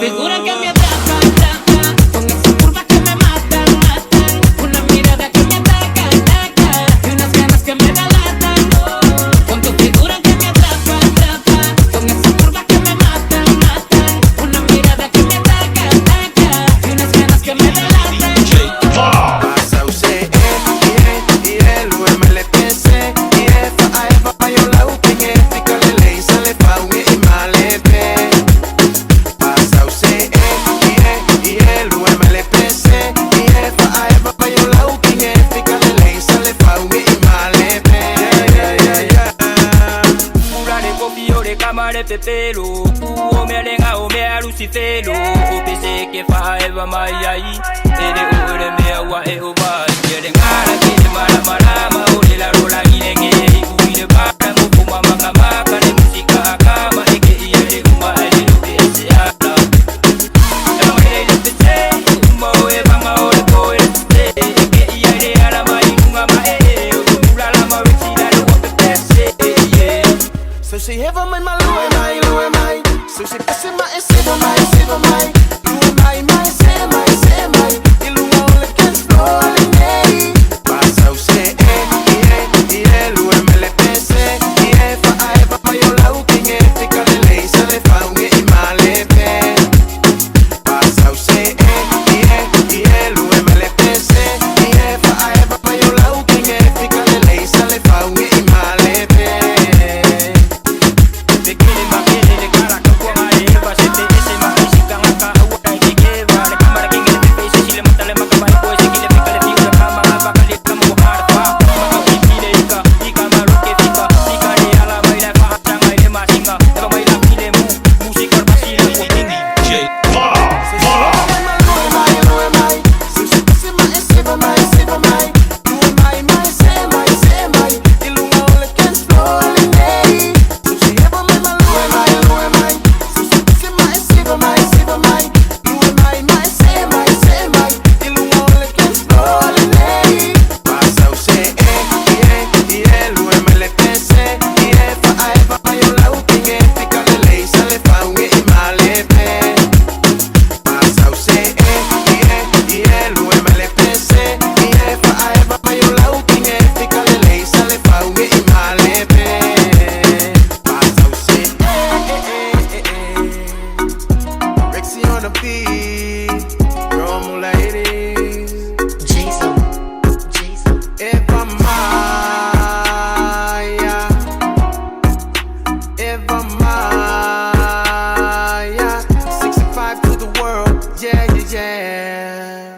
figura que me atrapa, atrapa, con esas curvas que me matan, matan, una mirada que me ataca, ataca, y unas ganas que me delatan, oh, con tu figura que me atrapa, atrapa, con esas curvas que me matan, matan, una mirada que me ataca, ataca, y unas ganas que me delatan. Passa o C, E, L, o M, L, P, C, I, F, A, F, A, eu lá o quem é, fica lele, sale, fa, u, e, ma, le, P. Passa o C, E, L, o M, L, P, C, I, F, A, F, A, eu lá o quem é, fica lele, sale, fa, u, e, ma, le, P. Urare kopi ore kamare pepelo Ome alenga ome alusifelo Opese ke fa eva mayai Ere ore mea wa e ova Yere ngara kine mara mara ma ore la rola gine nge Uine baka mufuma maka maka ne musika akama Eke iere uma ele luke ese ala Ema ele lepese Uma oe banga ore koe lepese Eke iere ala ma ingunga ma e Ula la ma wechila le wapepese So she have my Louis, so she passe my save my Louis, my, say my, Ilu only can explore me. Passa o C, E, L, o M, L, P, C, I, F, A, F, A, eu lá o quem é, fica lele, sale, fa, u, e, ma, le, P. Passa o C, E, L, o M, L, P, C, I, F, A, F, A, eu lá o quem é, fica lele, sale, fa, u, e, ma, le, P. Eva Maia, 65 to the world, yeah, yeah, yeah.